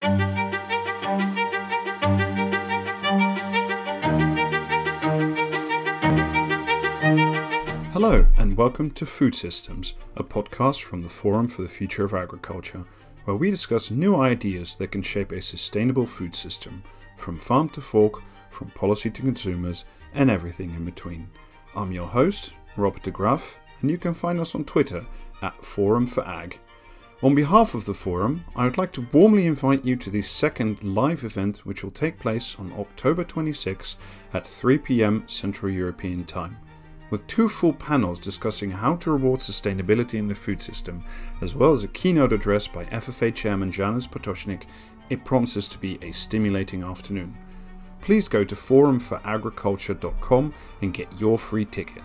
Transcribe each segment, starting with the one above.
Hello and welcome to Food Systems, a podcast from the Forum for the Future of Agriculture, where we discuss new ideas that can shape a sustainable food system, from farm to fork, from policy to consumers, and everything in between. I'm your host, Robert de Graaf, and you can find us on Twitter at Forum for Ag. On behalf of the Forum, I would like to warmly invite you to the second live event, which will take place on October 26 at 3 p.m. Central European Time, with two full panels discussing how to reward sustainability in the food system, as well as a keynote address by FFA Chairman Janis Potočnik. It promises to be a stimulating afternoon. Please go to forumforagriculture.com and get your free ticket.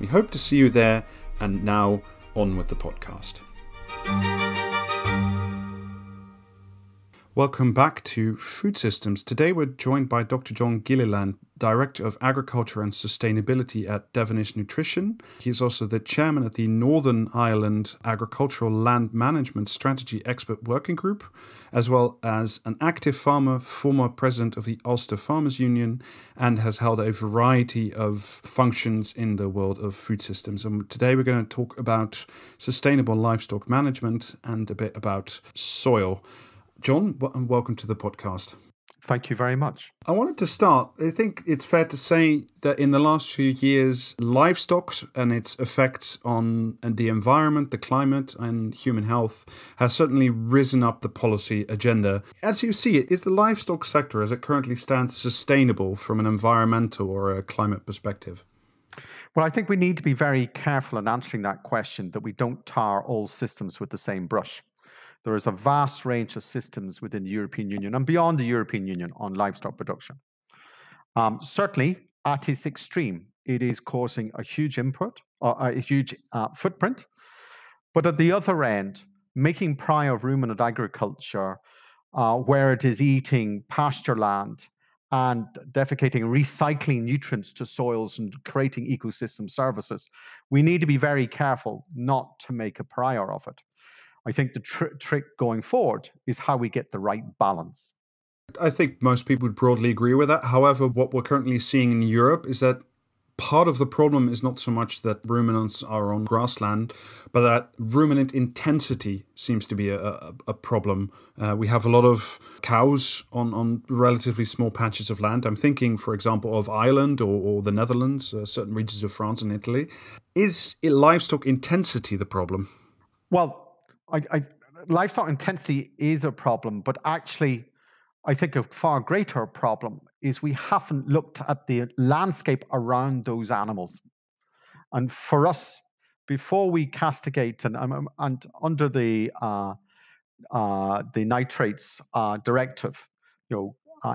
We hope to see you there, and now on with the podcast. Welcome back to Food Systems. Today we're joined by Dr. John Gilliland, Director of Agriculture and Sustainability at Devenish Nutrition. He's also the chairman at the Northern Ireland Agricultural Land Management Strategy Expert Working Group, as well as an active farmer, former president of the Ulster Farmers Union, and has held a variety of functions in the world of food systems. And today we're going to talk about sustainable livestock management and a bit about soil. John, welcome to the podcast. Thank you very much. I wanted to start. I think it's fair to say that in the last few years, livestock and its effects on the environment, the climate, and human health has certainly risen up the policy agenda. As you see it, is the livestock sector, as it currently stands, sustainable from an environmental or a climate perspective? Well, I think we need to be very careful in answering that question, that we don't tar all systems with the same brush. There is a vast range of systems within the European Union and beyond the European Union on livestock production. Certainly, at its extreme, it is causing a huge footprint. But at the other end, making prior ruminant agriculture, where it is eating pasture land and defecating, recycling nutrients to soils and creating ecosystem services, we need to be very careful not to make a prior of it. I think the trick going forward is how we get the right balance. I think most people would broadly agree with that. However, what we're currently seeing in Europe is that part of the problem is not so much that ruminants are on grassland, but that ruminant intensity seems to be a problem. We have a lot of cows on relatively small patches of land. I'm thinking, for example, of Ireland or the Netherlands, certain regions of France and Italy. Is livestock intensity the problem? Well, livestock intensity is a problem, but actually, I think a far greater problem is we haven't looked at the landscape around those animals. And for us, before we castigate and under the nitrates directive,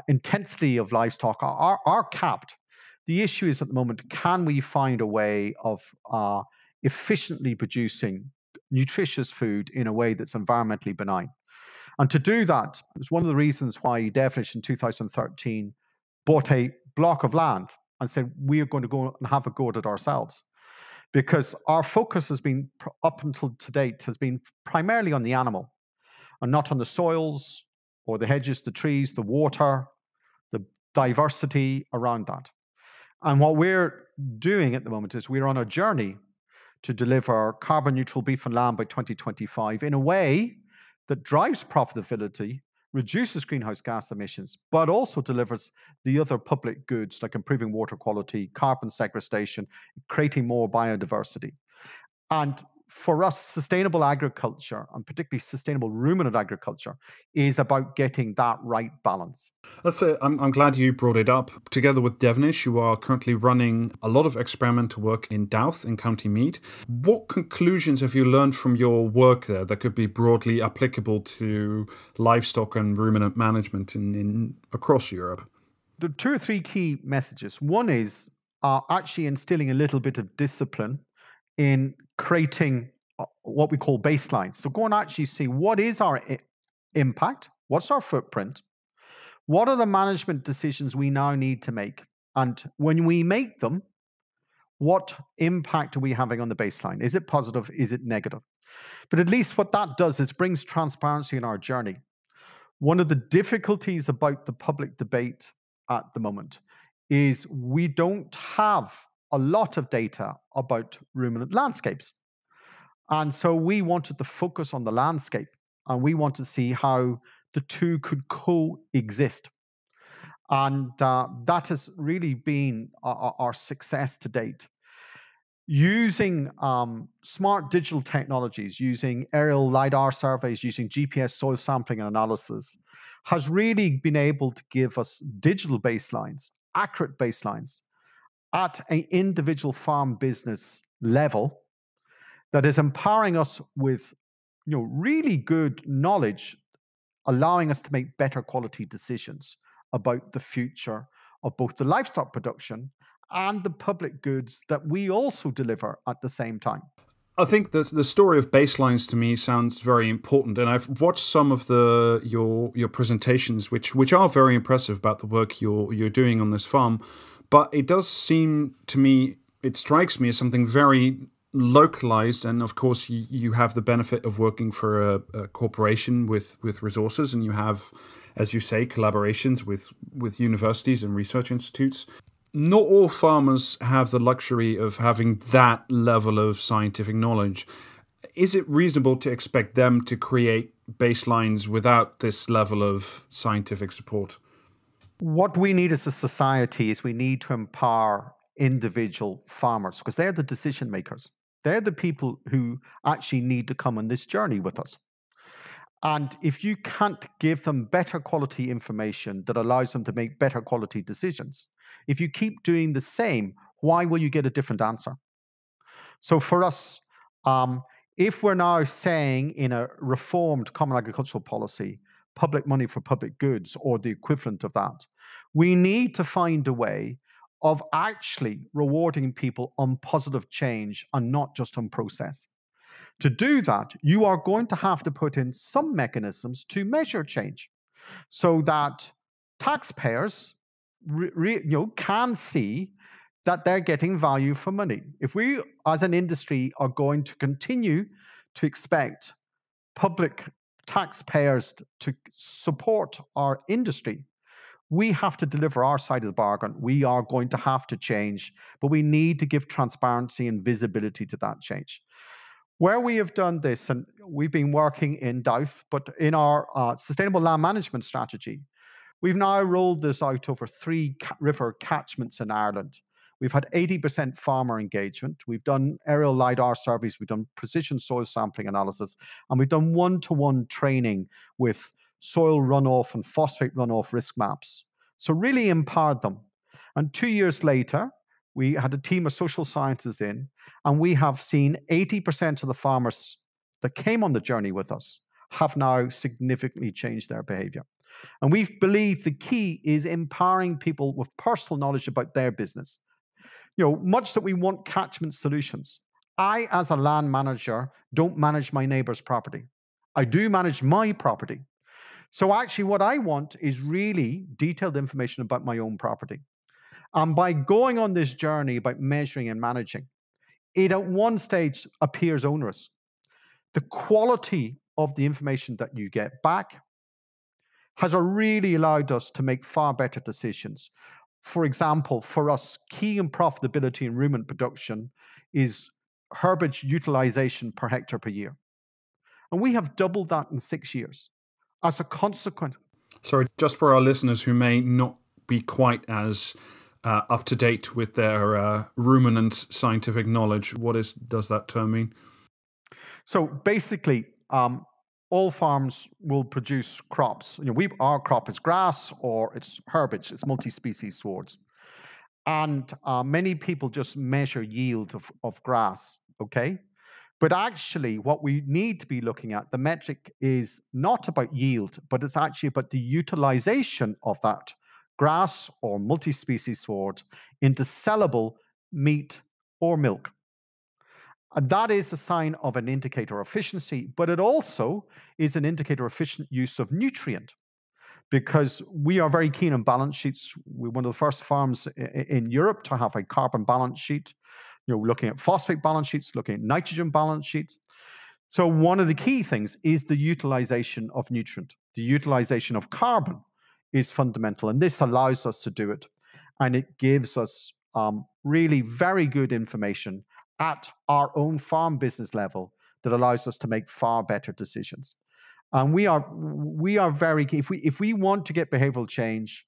intensity of livestock are capped. The issue is at the moment, can we find a way of efficiently producing nutritious food in a way that's environmentally benign? And to do that was one of the reasons why Devenish in 2013 bought a block of land and said, we are going to go and have a go at it ourselves. Because our focus has been, up until to date, has been primarily on the animal and not on the soils or the hedges, the trees, the water, the diversity around that. And what we're doing at the moment is we're on a journey to deliver carbon neutral beef and lamb by 2025 in a way that drives profitability, reduces greenhouse gas emissions, but also delivers the other public goods like improving water quality, carbon sequestration, creating more biodiversity. And for us, sustainable agriculture, and particularly sustainable ruminant agriculture, is about getting that right balance. I'm glad you brought it up. Together with Devenish, you are currently running a lot of experimental work in Douth in County Meath. What conclusions have you learned from your work there that could be broadly applicable to livestock and ruminant management in across Europe? There are two or three key messages. One is actually instilling a little bit of discipline in creating what we call baselines. So go and actually see, what is our impact? What's our footprint? What are the management decisions we now need to make? And when we make them, what impact are we having on the baseline? Is it positive? Is it negative? But at least what that does is brings transparency in our journey. One of the difficulties about the public debate at the moment is we don't have a lot of data about ruminant landscapes. And so we wanted to focus on the landscape, and we want to see how the two could coexist. And that has really been our success to date. Using smart digital technologies, using aerial LiDAR surveys, using GPS soil sampling and analysis has really been able to give us digital baselines, accurate baselines at an individual farm business level that is empowering us with really good knowledge, allowing us to make better quality decisions about the future of both the livestock production and the public goods that we also deliver at the same time. I think that the story of baselines to me sounds very important, and I've watched some of your presentations, which are very impressive about the work you're doing on this farm. But it does seem to me, it strikes me as something very localized, and of course you have the benefit of working for a corporation with resources, and you have, as you say, collaborations with universities and research institutes. Not all farmers have the luxury of having that level of scientific knowledge. Is it reasonable to expect them to create baselines without this level of scientific support? What we need as a society is we need to empower individual farmers, because they're the decision makers. They're the people who actually need to come on this journey with us. And if you can't give them better quality information that allows them to make better quality decisions, if you keep doing the same, why will you get a different answer? So for us, if we're now saying in a reformed common agricultural policy, public money for public goods or the equivalent of that, we need to find a way of actually rewarding people on positive change and not just on process. To do that, you are going to have to put in some mechanisms to measure change so that taxpayers can see that they're getting value for money. If we, as an industry, are going to continue to expect public taxpayers to support our industry, we have to deliver our side of the bargain. We are going to have to change, but we need to give transparency and visibility to that change. Where we have done this, and we've been working in Douth, but in our sustainable land management strategy, we've now rolled this out over 3 river catchments in Ireland. We've had 80% farmer engagement. We've done aerial LiDAR surveys. We've done precision soil sampling analysis. And we've done one-to-one training with soil runoff and phosphate runoff risk maps. So really empowered them. And 2 years later, we had a team of social scientists in, and we have seen 80% of the farmers that came on the journey with us have now significantly changed their behavior. And we believe the key is empowering people with personal knowledge about their business. Much that we want catchment solutions. I, as a land manager, don't manage my neighbor's property. I do manage my property. So actually what I want is really detailed information about my own property. And by going on this journey about measuring and managing, it at one stage appears onerous. The quality of the information that you get back has really allowed us to make far better decisions. For example, for us, key in profitability in ruminant production is herbage utilization per hectare per year. And we have doubled that in 6 years. As a consequence. Sorry, just for our listeners who may not be quite as up to date with their ruminant scientific knowledge, what does that term mean? So basically, all farms will produce crops. Our crop is grass or it's herbage, it's multi-species swards. And many people just measure yield of grass, okay? But actually, what we need to be looking at, the metric is not about yield, but it's actually about the utilization of that grass or multi-species sward into sellable meat or milk. And that is a sign of an indicator of efficiency, but it also is an indicator of efficient use of nutrient, because we are very keen on balance sheets. We're one of the first farms in Europe to have a carbon balance sheet. Looking at phosphate balance sheets, looking at nitrogen balance sheets. So one of the key things is the utilization of nutrient. The utilization of carbon is fundamental, and this allows us to do it. And it gives us really very good information at our own farm business level that allows us to make far better decisions. And we are very key. If we want to get behavioral change,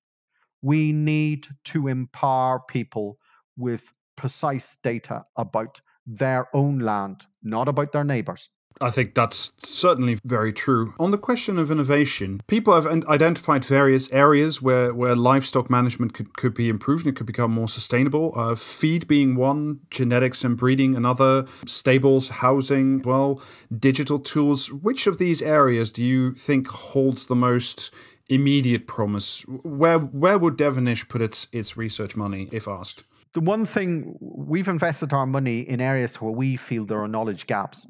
we need to empower people with precise data about their own land, not about their neighbors. I think that's certainly very true. On the question of innovation, people have identified various areas where livestock management could be improved and it could become more sustainable. Feed being one, genetics and breeding another, stables, housing, well, digital tools. Which of these areas do you think holds the most immediate promise? Where would Devenish put its research money, if asked? The one thing, we've invested our money in areas where we feel there are knowledge gaps.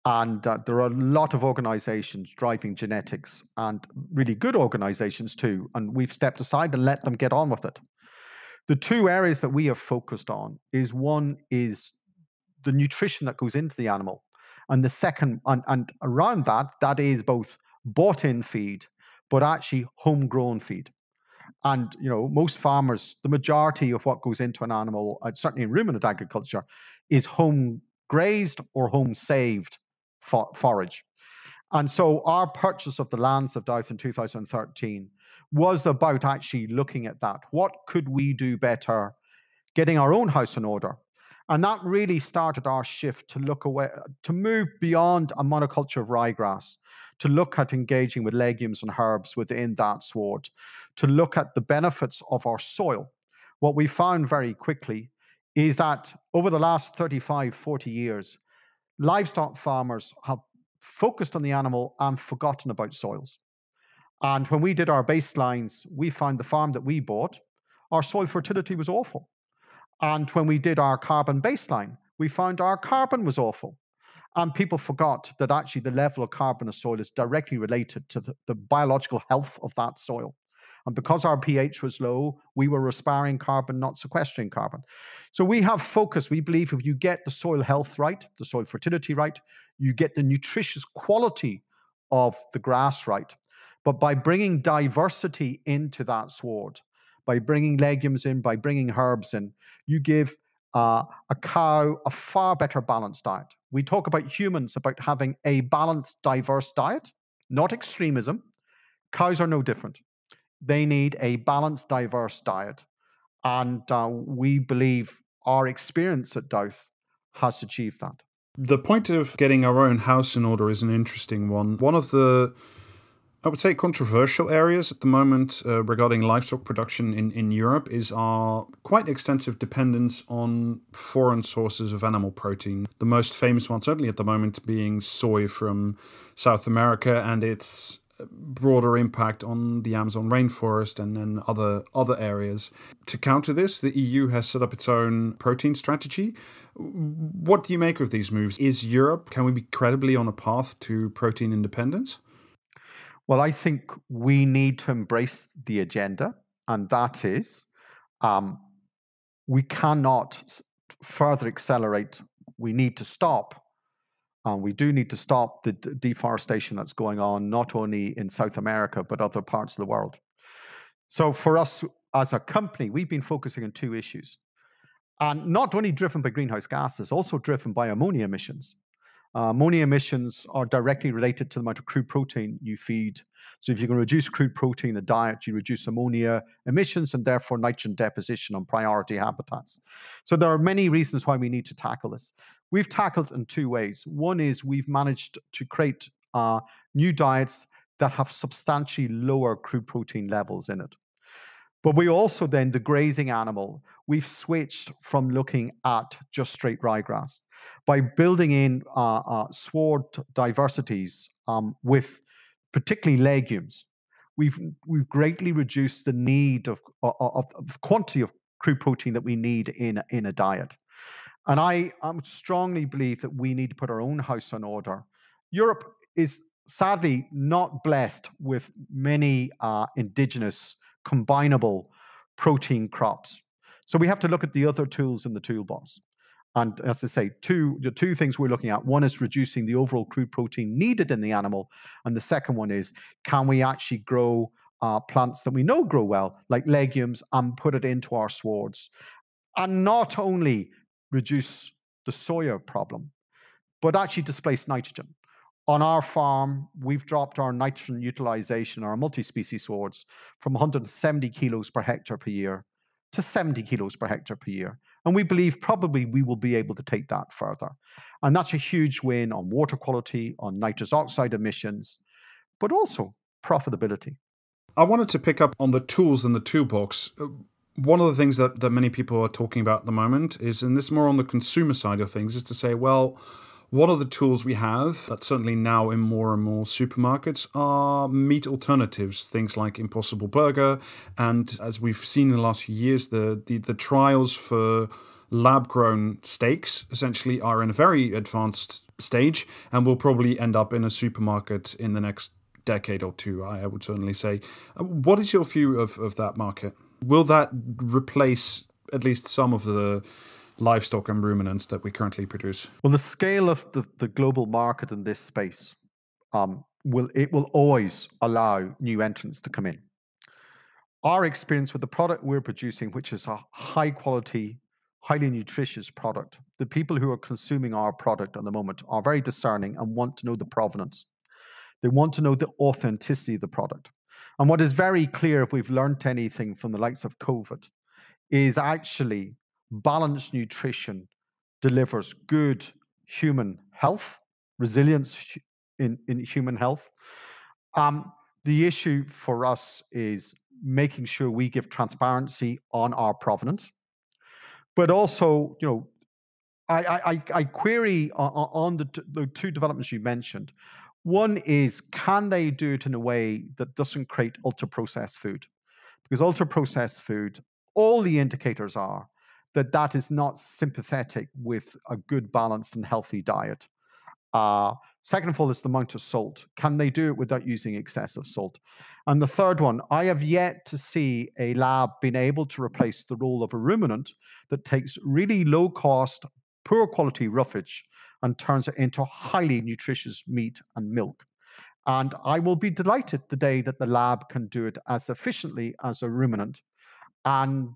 And there are a lot of organizations driving genetics, and really good organizations too. And we've stepped aside and let them get on with it. The two areas that we have focused on is, one is the nutrition that goes into the animal. And the second, and around that is both bought-in feed, but actually homegrown feed. And, most farmers, the majority of what goes into an animal, certainly in ruminant agriculture, is home grazed or home saved forage. And so our purchase of the lands of Douth in 2013 was about actually looking at that. What could we do better, getting our own house in order? And that really started our shift to look away, to move beyond a monoculture of ryegrass, to look at engaging with legumes and herbs within that sward, to look at the benefits of our soil. What we found very quickly is that over the last 35, 40 years, livestock farmers have focused on the animal and forgotten about soils. And when we did our baselines, we found the farm that we bought, our soil fertility was awful. And when we did our carbon baseline, we found our carbon was awful. And people forgot that actually the level of carbon in soil is directly related to the biological health of that soil. And because our pH was low, we were respiring carbon, not sequestering carbon. So we have focus. We believe if you get the soil health right, the soil fertility right, you get the nutritious quality of the grass right. But by bringing diversity into that sward, by bringing legumes in, by bringing herbs in, you give a cow a far better balanced diet. We talk about humans, about having a balanced, diverse diet, not extremism. Cows are no different. They need a balanced, diverse diet. And we believe our experience at Douth has achieved that. The point of getting our own house in order is an interesting one. One of the, I would say, controversial areas at the moment regarding livestock production in Europe is our quite extensive dependence on foreign sources of animal protein. The most famous one, certainly at the moment, being soy from South America and its broader impact on the Amazon rainforest and then other areas. To counter this, the EU has set up its own protein strategy. What do you make of these moves? Can we be credibly on a path to protein independence? Well, I think we need to embrace the agenda, and that is we cannot further accelerate. We need to stop. We do need to stop the deforestation that's going on, not only in South America, but other parts of the world. So for us as a company, we've been focusing on two issues. And not only driven by greenhouse gases, also driven by ammonia emissions. Ammonia emissions are directly related to the amount of crude protein you feed. So if you can reduce crude protein in a diet, you reduce ammonia emissions and therefore nitrogen deposition on priority habitats. So there are many reasons why we need to tackle this. We've tackled in two ways. One is we've managed to create new diets that have substantially lower crude protein levels in it. But we also then, the grazing animal, we've switched from looking at just straight ryegrass. By building in sward diversities with particularly legumes, we've greatly reduced the need of quantity of crude protein that we need in a diet. And I strongly believe that we need to put our own house in order. Europe is sadly not blessed with many indigenous combinable protein crops. So we have to look at the other tools in the toolbox. And as I say, the two things we're looking at, one is reducing the overall crude protein needed in the animal. And the second one is, can we actually grow plants that we know grow well, like legumes, and put it into our swards? And not only reduce the soya problem, but actually displace nitrogen. On our farm, we've dropped our nitrogen utilization, our multi-species swards, from 170 kilos per hectare per year to 70 kilos per hectare per year. And we believe probably we will be able to take that further. And that's a huge win on water quality, on nitrous oxide emissions, but also profitability. I wanted to pick up on the tools in the toolbox. One of the things that many people are talking about at the moment is, and this is more on the consumer side of things, is to say, well, what are the tools we have that certainly now in more and more supermarkets are meat alternatives, things like Impossible Burger. And as we've seen in the last few years, the trials for lab-grown steaks essentially are in a very advanced stage and will probably end up in a supermarket in the next decade or two, I would certainly say. What is your view of that market? Will that replace at least some of the livestock and ruminants that we currently produce? Well, the scale of the global market in this space will always allow new entrants to come in. Our experience with the product we're producing, which is a high quality, highly nutritious product, the people who are consuming our product at the moment are very discerning and want to know the provenance. They want to know the authenticity of the product. And what is very clear, if we've learned anything from the likes of COVID, is actually balanced nutrition delivers good human health, resilience in human health. The issue for us is making sure we give transparency on our provenance, but also, I query on the two developments you mentioned. One is, can they do it in a way that doesn't create ultra-processed food? Because ultra-processed food, all the indicators are that is not sympathetic with a good, balanced, and healthy diet. Second of all, is the amount of salt. Can they do it without using excessive salt? And the third one, I have yet to see a lab being able to replace the role of a ruminant that takes really low-cost, poor quality roughage and turns it into highly nutritious meat and milk. And I will be delighted the day that the lab can do it as efficiently as a ruminant. And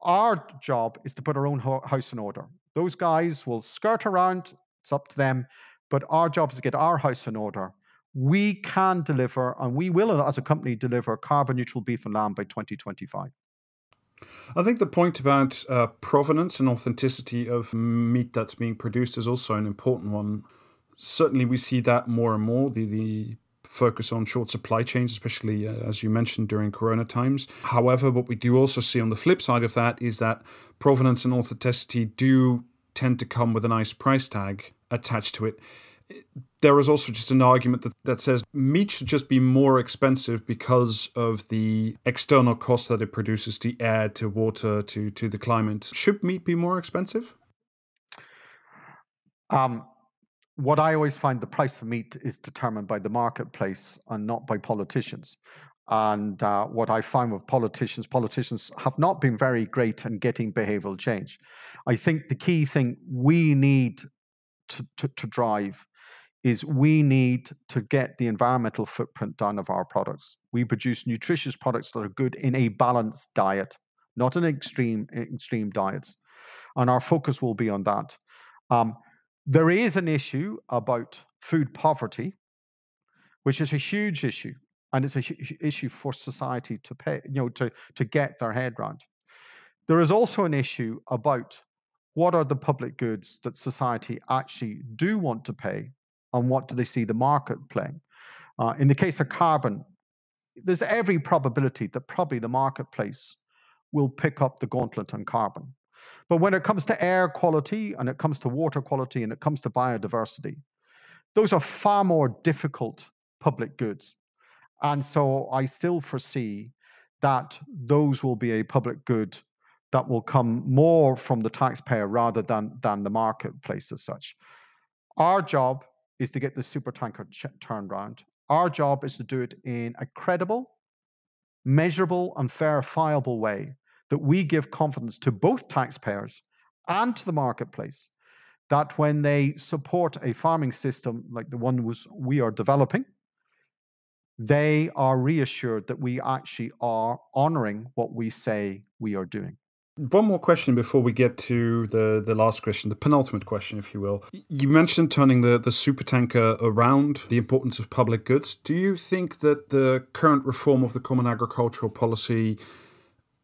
our job is to put our own house in order. Those guys will skirt around, it's up to them, but our job is to get our house in order. We can deliver, and we will, as a company, deliver carbon neutral beef and lamb by 2025. I think the point about provenance and authenticity of meat that's being produced is also an important one. Certainly we see that more and more, the focus on short supply chains, especially as you mentioned during Corona times. However, what we do also see on the flip side of that is that provenance and authenticity do tend to come with a nice price tag attached to it. There is also just an argument that says meat should just be more expensive because of the external costs that it produces to air, to water, to the climate. Should meat be more expensive? What I always find, the price of meat is determined by the marketplace and not by politicians. And what I find with politicians have not been very great in getting behavioral change. I think the key thing we need to drive is we need to get the environmental footprint down of our products. We produce nutritious products that are good in a balanced diet, not in extreme diets. And our focus will be on that. There is an issue about food poverty, which is a huge issue, and it's a huge issue for society to pay, to get their head around. There is also an issue about what are the public goods that society actually do want to pay, and what do they see the market playing. In the case of carbon, there's every probability that probably the marketplace will pick up the gauntlet on carbon. But when it comes to air quality, and it comes to water quality, and it comes to biodiversity, those are far more difficult public goods. And so I still foresee that those will be a public good that will come more from the taxpayer rather than the marketplace as such. Our job is to get the supertanker turned around. Our job is to do it in a credible, measurable, and verifiable way that we give confidence to both taxpayers and to the marketplace that when they support a farming system like the one we are developing, they are reassured that we actually are honoring what we say we are doing. One more question before we get to the last question, the penultimate question, if you will. You mentioned turning the supertanker around, the importance of public goods. Do you think that the current reform of the Common Agricultural Policy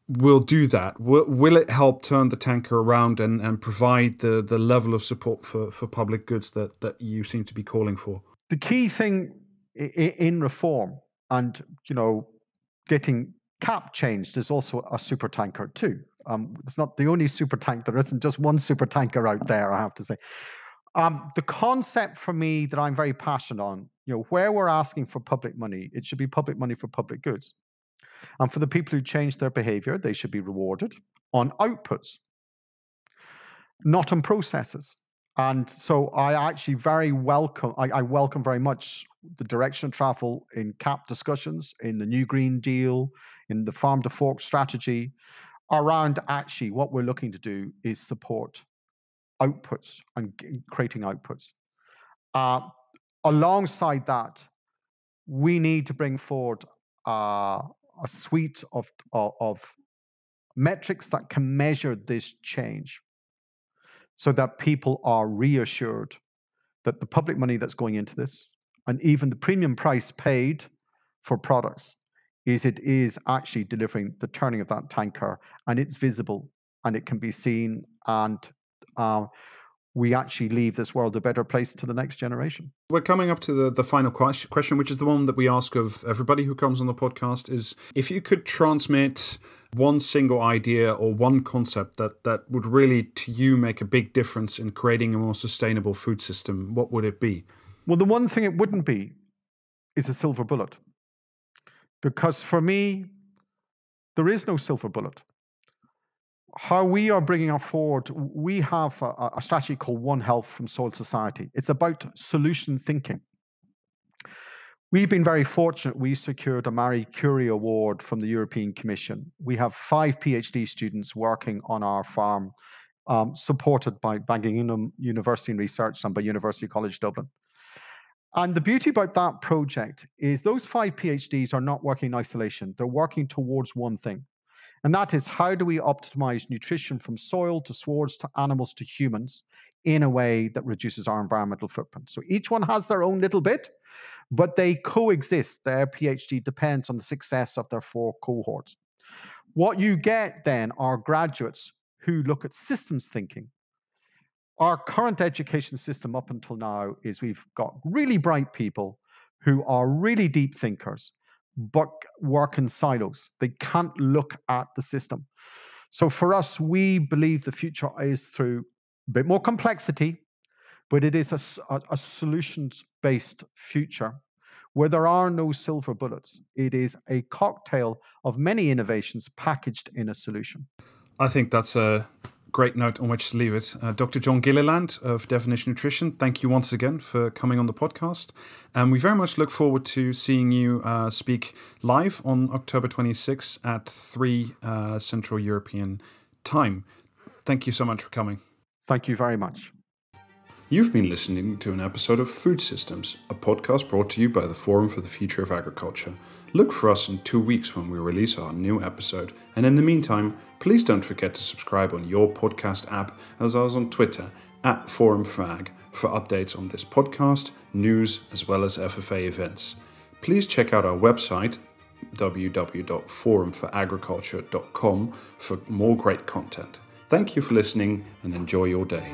will do that? Will it help turn the tanker around and provide the level of support for public goods that you seem to be calling for? The key thing in reform and, getting CAP changed is also a supertanker too. It's not the only supertanker. There isn't just one supertanker out there, I have to say. The concept for me that I'm very passionate on, where we're asking for public money, it should be public money for public goods. And for the people who change their behavior, they should be rewarded on outputs, not on processes. And so I actually I welcome very much the direction of travel in CAP discussions, in the New Green Deal, in the Farm to Fork strategy, around actually what we're looking to do is support outputs and creating outputs. Alongside that, we need to bring forward a suite of metrics that can measure this change so that people are reassured that the public money that's going into this and even the premium price paid for products it is actually delivering the turning of that tanker, and it's visible and it can be seen, and we actually leave this world a better place to the next generation. We're coming up to the final question, which is the one that we ask of everybody who comes on the podcast, is if you could transmit one single idea or one concept that would really, to you, make a big difference in creating a more sustainable food system, what would it be? Well, the one thing it wouldn't be is a silver bullet. Because for me, there is no silver bullet. How we are bringing it forward, we have a strategy called One Health from Soil Society. It's about solution thinking. We've been very fortunate. We secured a Marie Curie Award from the European Commission. We have 5 PhD students working on our farm, supported by Wageningen University in Research and by University College Dublin. And the beauty about that project is those 5 PhDs are not working in isolation. They're working towards one thing. And that is, how do we optimize nutrition from soil to swards to animals to humans in a way that reduces our environmental footprint? So each one has their own little bit, but they coexist. Their PhD depends on the success of their 4 cohorts. What you get then are graduates who look at systems thinking. Our current education system up until now is we've got really bright people who are really deep thinkers, but work in silos. They can't look at the system. So for us, we believe the future is through a bit more complexity, but it is a solutions-based future where there are no silver bullets. It is a cocktail of many innovations packaged in a solution. I think that's a great note on which to leave it. Dr. John Gilliland of Devenish Nutrition, thank you once again for coming on the podcast. And we very much look forward to seeing you speak live on October 26th at 3 Central European time. Thank you so much for coming. Thank you very much. You've been listening to an episode of Food Systems, a podcast brought to you by the Forum for the Future of Agriculture. Look for us in 2 weeks when we release our new episode. And in the meantime, please don't forget to subscribe on your podcast app, as well as on Twitter @ForumForAg for updates on this podcast, news, as well as FFA events. Please check out our website, www.forumforagriculture.com, for more great content. Thank you for listening and enjoy your day.